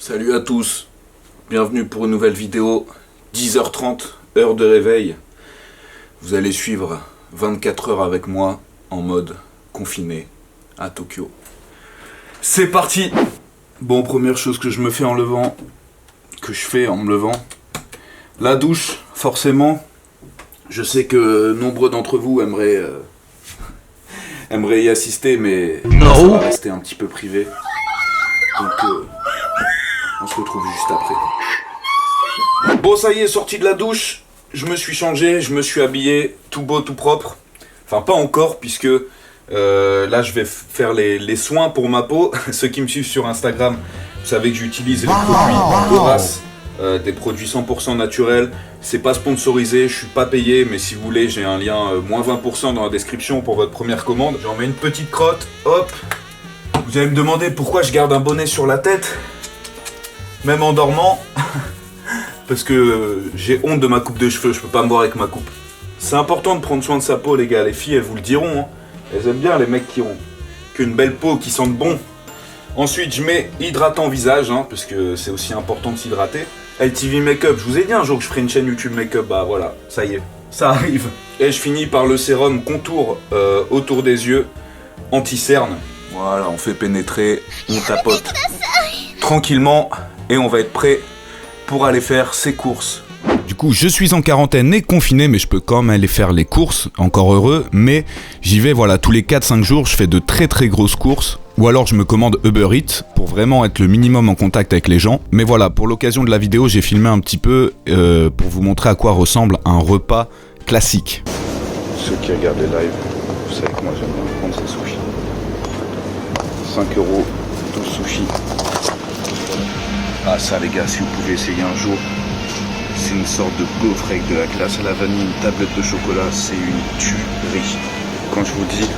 Salut à tous, bienvenue pour une nouvelle vidéo, 10h30, heure de réveil. Vous allez suivre 24 heures avec moi en mode confiné à Tokyo. C'est parti! Bon, première chose que je me fais en levant, la douche, forcément. Je sais que nombreux d'entre vous aimeraient y assister, mais ça va rester un petit peu privé. Donc on se retrouve juste après. Bon, ça y est, sorti de la douche, je me suis changé, je me suis habillé, tout beau, tout propre. Enfin, pas encore, puisque là, je vais faire les soins pour ma peau. Ceux qui me suivent sur Instagram, vous savez que j'utilise les produits Horace, des produits 100% naturels. C'est pas sponsorisé, je suis pas payé, mais si vous voulez, j'ai un lien moins 20% dans la description pour votre première commande. J'en mets une petite crotte, hop. Vous allez me demander pourquoi je garde un bonnet sur la tête, même en dormant, parce que j'ai honte de ma coupe de cheveux, je peux pas me voir avec ma coupe. C'est important de prendre soin de sa peau, les gars, les filles, elles vous le diront, hein. Elles aiment bien les mecs qui ont qu'une belle peau, qui sentent bon. Ensuite, je mets hydratant visage, hein, parce que c'est aussi important de s'hydrater. LTV Makeup, je vous ai dit un jour que je ferai une chaîne YouTube Makeup, bah voilà, ça y est, ça arrive. Et je finis par le sérum contour autour des yeux, anti-cerne. Voilà, on fait pénétrer, on tapote tranquillement et on va être prêt pour aller faire ses courses. Du coup, je suis en quarantaine et confiné, mais je peux quand même aller faire les courses, encore heureux, mais j'y vais, voilà, tous les 4-5 jours, je fais de très très grosses courses, ou alors je me commande Uber Eats, pour vraiment être le minimum en contact avec les gens. Mais voilà, pour l'occasion de la vidéo, j'ai filmé un petit peu, pour vous montrer à quoi ressemble un repas classique. Ceux qui regardent les lives, vous savez que moi j'aime bien prendre ces sushis. 5 €, 12 sushis. Ah ça les gars, si vous pouvez essayer un jour, c'est une sorte de gaufre avec de la glace à la vanille, une tablette de chocolat, c'est une tuerie. Quand je vous dis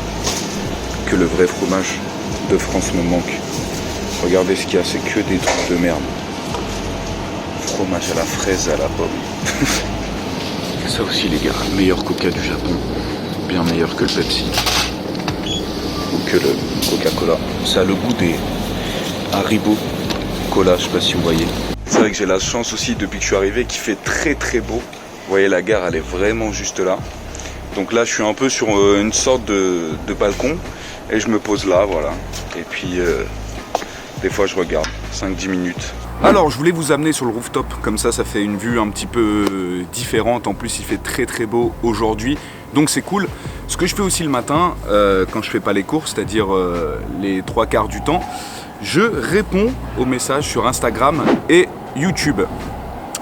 que le vrai fromage de France me manque, regardez ce qu'il y a, c'est que des trucs de merde. Fromage à la fraise et à la pomme. Ça aussi les gars, meilleur coca du Japon, bien meilleur que le Pepsi ou que le Coca-Cola. Ça a le goût des Haribo Cola, je sais pas si vous voyez. C'est vrai que j'ai la chance aussi depuis que je suis arrivé qu'il fait très très beau. Vous voyez la gare elle est vraiment juste là. Donc là je suis un peu sur une sorte de balcon et je me pose là voilà. Et puis des fois je regarde 5-10 minutes. Alors, je voulais vous amener sur le rooftop, comme ça fait une vue un petit peu différente. En plus, il fait très très beau aujourd'hui, donc c'est cool. Ce que je fais aussi le matin, quand je fais pas les courses, c'est-à-dire les 3/4 du temps, je réponds aux messages sur Instagram et YouTube.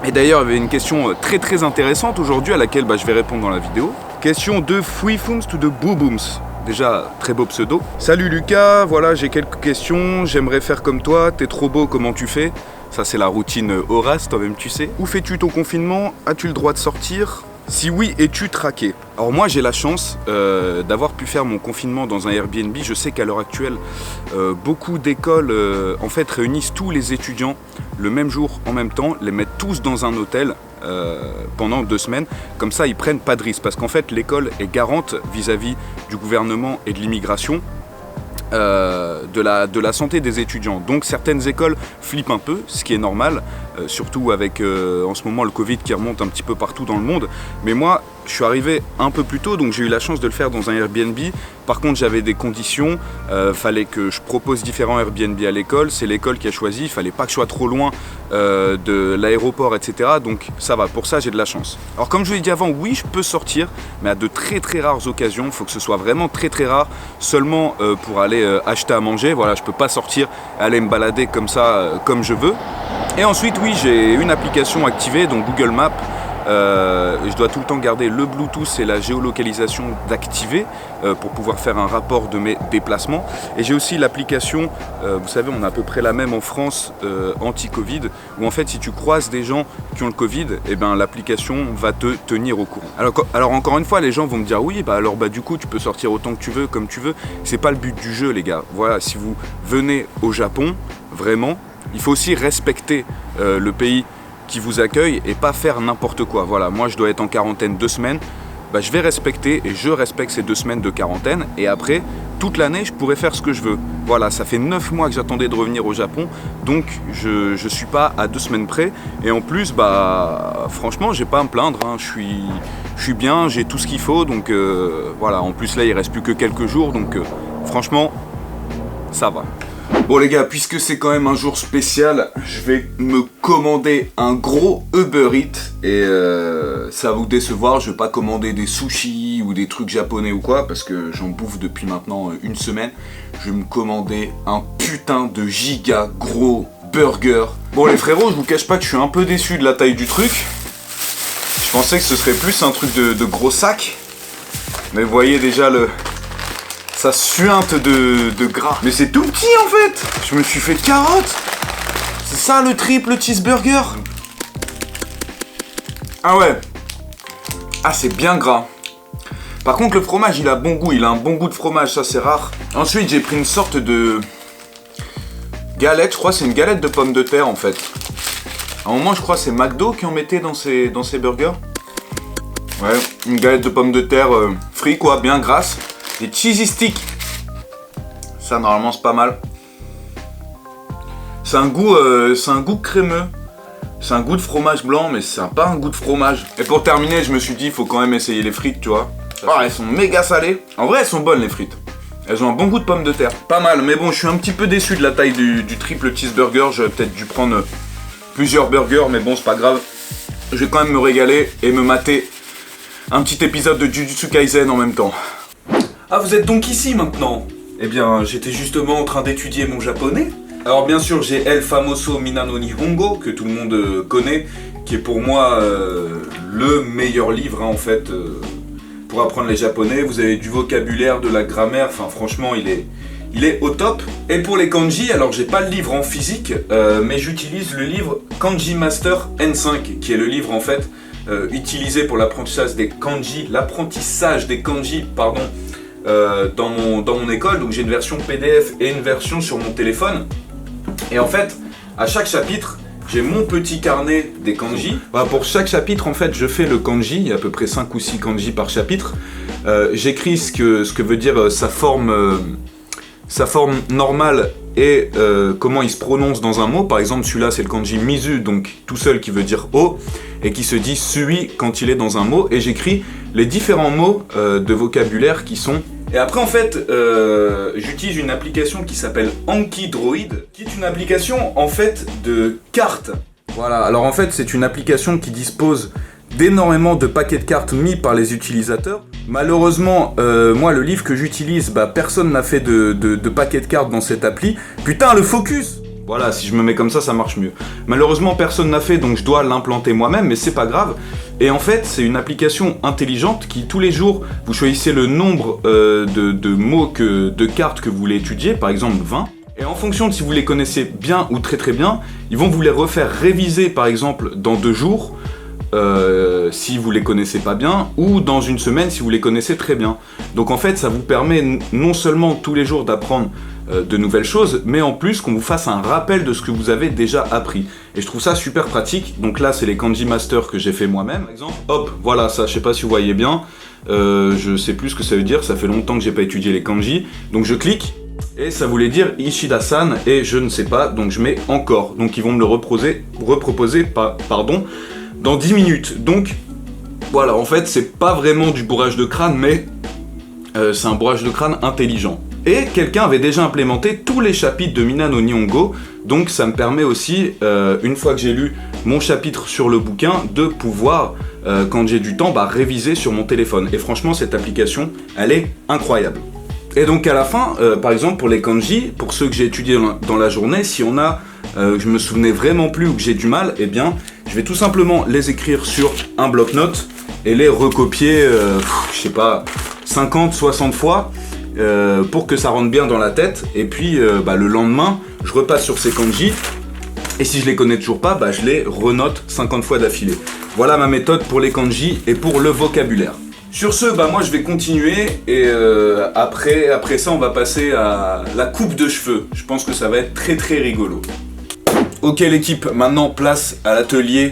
Et d'ailleurs, il y avait une question très très intéressante aujourd'hui à laquelle je vais répondre dans la vidéo. Question de Fouifoums to de Booboums. Déjà, très beau pseudo. Salut Lucas, voilà, j'ai quelques questions. J'aimerais faire comme toi. T'es trop beau, comment tu fais? Ça, c'est la routine Horace, toi-même tu sais. Où fais-tu ton confinement? As-tu le droit de sortir? Si oui, es-tu traqué? Alors moi, j'ai la chance d'avoir pu faire mon confinement dans un Airbnb. Je sais qu'à l'heure actuelle, beaucoup d'écoles en fait réunissent tous les étudiants le même jour, en même temps, les mettent tous dans un hôtel pendant 2 semaines. Comme ça, ils prennent pas de risque. Parce qu'en fait, l'école est garante vis-à-vis du gouvernement et de l'immigration. De la santé des étudiants. Donc certaines écoles flippent un peu, ce qui est normal, surtout avec en ce moment le Covid qui remonte un petit peu partout dans le monde. Mais moi, je suis arrivé un peu plus tôt, donc j'ai eu la chance de le faire dans un Airbnb. Par contre, j'avais des conditions, fallait que je propose différents Airbnb à l'école. C'est l'école qui a choisi, il fallait pas que je sois trop loin de l'aéroport, etc. Donc ça va, pour ça j'ai de la chance. Alors comme je vous l'ai dit avant, oui, je peux sortir, mais à de très très rares occasions. Il faut que ce soit vraiment très très rare, seulement pour aller acheter à manger. Voilà, je peux pas sortir, aller me balader comme ça, comme je veux. Et ensuite, oui, j'ai une application activée, donc Google Maps. Je dois tout le temps garder le Bluetooth et la géolocalisation d'activer pour pouvoir faire un rapport de mes déplacements. Et j'ai aussi l'application, vous savez, on a à peu près la même en France, anti-Covid, où en fait si tu croises des gens qui ont le Covid, et ben l'application va te tenir au courant. Alors encore une fois, les gens vont me dire oui, du coup tu peux sortir autant que tu veux, comme tu veux. C'est pas le but du jeu, les gars. Voilà, si vous venez au Japon, vraiment, il faut aussi respecter le pays qui vous accueille et pas faire n'importe quoi. Voilà, moi je dois être en quarantaine 2 semaines, je vais respecter et je respecte ces 2 semaines de quarantaine et après toute l'année, je pourrais faire ce que je veux. Voilà, ça fait 9 mois que j'attendais de revenir au Japon, donc je suis pas à 2 semaines près. Et en plus, franchement, j'ai pas à me plaindre, hein. Je suis bien, j'ai tout ce qu'il faut, donc voilà. En plus là, il reste plus que quelques jours, donc franchement, ça va. Bon les gars, puisque c'est quand même un jour spécial, je vais me commander un gros Uber Eats et ça va vous décevoir, je vais pas commander des sushis ou des trucs japonais ou quoi parce que j'en bouffe depuis maintenant une semaine. Je vais me commander un putain de giga gros burger. Bon les frérots, je vous cache pas que je suis un peu déçu de la taille du truc. Je pensais que ce serait plus un truc de gros sac, mais vous voyez déjà ça suinte de gras. Mais c'est tout petit en fait. Je me suis fait carotte. C'est ça le triple cheeseburger. Ah ouais. Ah c'est bien gras. Par contre le fromage il a bon goût. Il a un bon goût de fromage, ça c'est rare. Ensuite j'ai pris une sorte de galette. Je crois que c'est une galette de pommes de terre en fait. À un moment je crois que c'est McDo qui en mettait dans ses burgers. Ouais, une galette de pommes de terre frite quoi, bien grasse. Des cheesy sticks. Ça normalement c'est pas mal. C'est un goût crémeux. C'est un goût de fromage blanc, mais c'est pas un goût de fromage. Et pour terminer, je me suis dit, il faut quand même essayer les frites, tu vois. Ah, elles sont méga salées. En vrai, elles sont bonnes les frites. Elles ont un bon goût de pommes de terre. Pas mal, mais bon, je suis un petit peu déçu de la taille du triple cheeseburger. J'aurais peut-être dû prendre plusieurs burgers, mais bon, c'est pas grave. Je vais quand même me régaler et me mater un petit épisode de Jujutsu Kaisen en même temps. Ah, vous êtes donc ici maintenant? Eh bien, j'étais justement en train d'étudier mon japonais. Alors bien sûr, j'ai El Famoso Minano Nihongo, que tout le monde connaît, qui est pour moi le meilleur livre, hein, en fait, pour apprendre les japonais. Vous avez du vocabulaire, de la grammaire, enfin franchement, il est au top. Et pour les kanji, alors j'ai pas le livre en physique, mais j'utilise le livre Kanji Master N5, qui est le livre en fait utilisé pour l'apprentissage des kanji, dans mon école. Donc j'ai une version PDF et une version sur mon téléphone. Et en fait, à chaque chapitre, j'ai mon petit carnet des kanji. Voilà, pour chaque chapitre, en fait, je fais le kanji. Il y a à peu près 5 ou 6 kanji par chapitre. J'écris ce que veut dire sa forme normale et comment il se prononce dans un mot. Par exemple, celui-là, c'est le kanji mizu, donc tout seul qui veut dire haut, et qui se dit sui quand il est dans un mot. Et j'écris les différents mots de vocabulaire qui sont... Et après en fait, j'utilise une application qui s'appelle Anki Droid, qui est une application en fait de cartes. Voilà, alors en fait c'est une application qui dispose d'énormément de paquets de cartes mis par les utilisateurs. Malheureusement, moi le livre que j'utilise, personne n'a fait de paquets de cartes dans cette appli. Putain, le focus! Voilà, si je me mets comme ça marche mieux. Malheureusement, personne n'a fait, donc je dois l'implanter moi-même, mais c'est pas grave. Et en fait, c'est une application intelligente qui, tous les jours, vous choisissez le nombre de mots, de cartes que vous voulez étudier, par exemple 20. Et en fonction de si vous les connaissez bien ou très très bien, ils vont vous les refaire réviser, par exemple, dans 2 jours, si vous les connaissez pas bien, ou dans une semaine si vous les connaissez très bien. Donc en fait, ça vous permet non seulement tous les jours d'apprendre de nouvelles choses, mais en plus qu'on vous fasse un rappel de ce que vous avez déjà appris. Et je trouve ça super pratique. Donc là, c'est les Kanji Master que j'ai fait moi-même, par exemple. Hop, voilà, ça, je sais pas si vous voyez bien. Je sais plus ce que ça veut dire, ça fait longtemps que j'ai pas étudié les kanji. Donc je clique, et ça voulait dire Ishida-san, et je ne sais pas, donc je mets encore. Donc ils vont me le reproposer, dans 10 minutes. Donc, voilà, en fait, c'est pas vraiment du bourrage de crâne, mais c'est un bourrage de crâne intelligent. Et quelqu'un avait déjà implémenté tous les chapitres de Minano Nihongo, donc ça me permet aussi, une fois que j'ai lu mon chapitre sur le bouquin, de pouvoir, quand j'ai du temps, réviser sur mon téléphone. Et franchement, cette application, elle est incroyable. Et donc à la fin, par exemple pour les kanji, pour ceux que j'ai étudiés dans la journée, si on a, je me souvenais vraiment plus ou que j'ai du mal, eh bien, je vais tout simplement les écrire sur un bloc-notes et les recopier, je sais pas, 50, 60 fois, pour que ça rentre bien dans la tête. Et puis le lendemain, je repasse sur ces kanji, et si je les connais toujours pas, je les renote 50 fois d'affilée. Voilà ma méthode pour les kanji et pour le vocabulaire. Sur ce, moi je vais continuer, et après ça on va passer à la coupe de cheveux. Je pense que ça va être très très rigolo. Ok l'équipe, maintenant place à l'atelier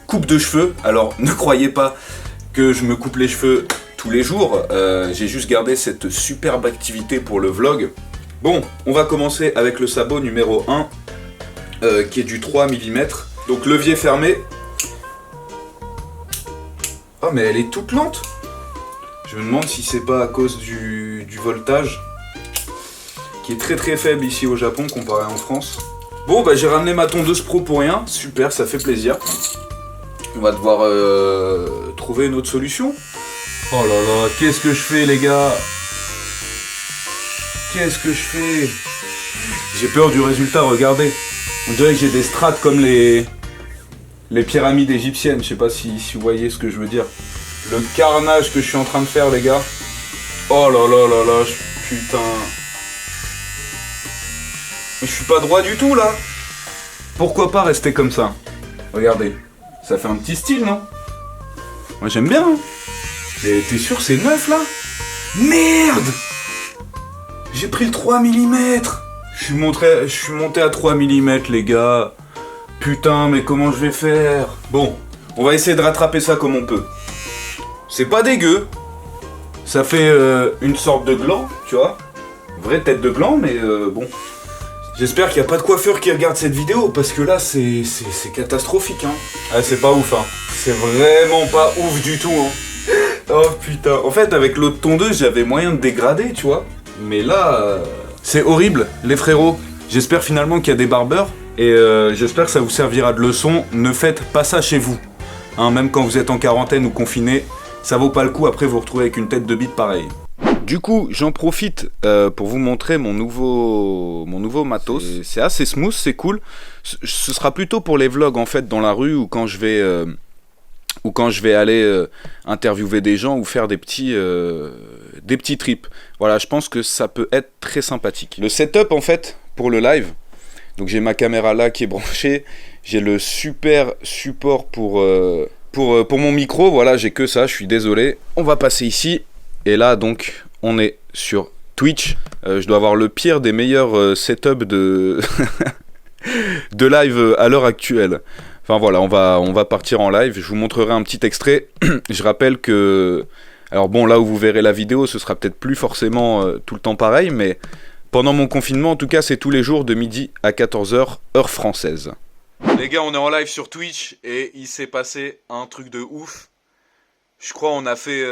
coupe de cheveux. Alors ne croyez pas que je me coupe les cheveux tous les jours. J'ai juste gardé cette superbe activité pour le vlog. Bon, on va commencer avec le sabot numéro 1, qui est du 3 mm. Donc levier fermé. Oh mais elle est toute lente. Je me demande si c'est pas à cause du voltage, qui est très très faible ici au Japon comparé en France. Bon bah j'ai ramené ma tondeuse pro pour rien, super, ça fait plaisir. On va devoir trouver une autre solution. Oh là là, qu'est-ce que je fais les gars? Qu'est-ce que je fais? J'ai peur du résultat, regardez. On dirait que j'ai des strates comme les pyramides égyptiennes, je sais pas si vous voyez ce que je veux dire. Le carnage que je suis en train de faire les gars. Oh là là là là, putain. Mais je suis pas droit du tout là. Pourquoi pas rester comme ça? Regardez, ça fait un petit style non? Moi j'aime bien hein. Mais t'es sûr c'est neuf là? Merde! J'ai pris le 3 mm. Je suis monté à 3 mm les gars. Putain mais comment je vais faire? Bon, on va essayer de rattraper ça comme on peut. C'est pas dégueu. Ça fait une sorte de gland, tu vois. Vraie tête de gland, mais bon. J'espère qu'il n'y a pas de coiffeur qui regarde cette vidéo, parce que là, c'est catastrophique, hein. Ah, c'est pas ouf, hein. C'est vraiment pas ouf du tout, hein. Oh, putain. En fait, avec l'autre tondeuse, j'avais moyen de dégrader, tu vois. Mais là, c'est horrible, les frérots. J'espère finalement qu'il y a des barbeurs, et j'espère que ça vous servira de leçon. Ne faites pas ça chez vous. Hein, même quand vous êtes en quarantaine ou confiné, ça vaut pas le coup après vous retrouver avec une tête de bite pareille. Du coup, j'en profite pour vous montrer mon nouveau matos. C'est assez smooth, c'est cool. Ce sera plutôt pour les vlogs en fait dans la rue ou quand je vais aller interviewer des gens ou faire des petits trips. Voilà, je pense que ça peut être très sympathique. Le setup en fait pour le live. Donc j'ai ma caméra là qui est branchée. J'ai le super support pour mon micro. Voilà, j'ai que ça. Je suis désolé. On va passer ici. Et là donc on est sur Twitch. Je dois avoir le pire des meilleurs setups de de live à l'heure actuelle. Enfin voilà, on va partir en live. Je vous montrerai un petit extrait. Je rappelle que... Alors bon, là où vous verrez la vidéo, ce sera peut-être plus forcément tout le temps pareil, mais pendant mon confinement, en tout cas, c'est tous les jours de midi à 14h, heure française. Les gars, on est en live sur Twitch et il s'est passé un truc de ouf. Je crois on a fait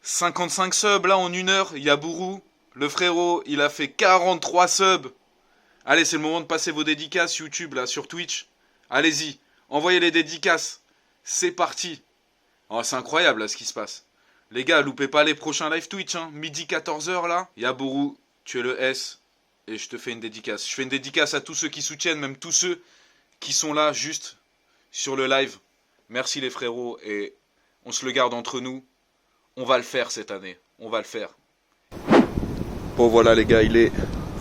55 subs là en une heure. Il y a Bourou, le frérot, il a fait 43 subs. Allez, c'est le moment de passer vos dédicaces YouTube là sur Twitch. Allez-y, envoyez les dédicaces. C'est parti. Oh, c'est incroyable là ce qui se passe. Les gars, loupez pas les prochains live Twitch hein. Midi 14h là. Il y a Bourou, tu es le S et je te fais une dédicace. Je fais une dédicace à tous ceux qui soutiennent, même tous ceux qui sont là juste sur le live. Merci les frérots et on se le garde entre nous. On va le faire cette année. On va le faire. Bon voilà les gars, il est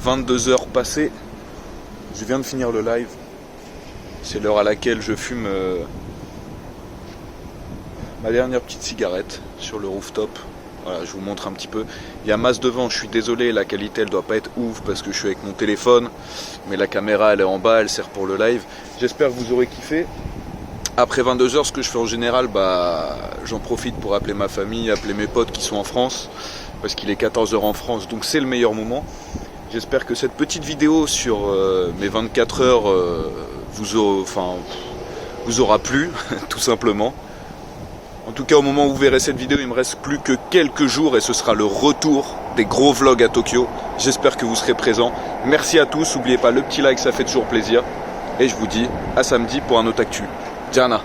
22h passées. Je viens de finir le live. C'est l'heure à laquelle je fume ma dernière petite cigarette sur le rooftop. Voilà, je vous montre un petit peu. Il y a masse devant, je suis désolé, la qualité elle doit pas être ouf parce que je suis avec mon téléphone. Mais la caméra elle est en bas, elle sert pour le live. J'espère que vous aurez kiffé. Après 22h, ce que je fais en général, j'en profite pour appeler ma famille, appeler mes potes qui sont en France. Parce qu'il est 14h en France, donc c'est le meilleur moment. J'espère que cette petite vidéo sur mes 24 heures vous aura plu, tout simplement. En tout cas, au moment où vous verrez cette vidéo, il me reste plus que quelques jours et ce sera le retour des gros vlogs à Tokyo. J'espère que vous serez présents. Merci à tous, n'oubliez pas le petit like, ça fait toujours plaisir. Et je vous dis à samedi pour un autre actu. Jana.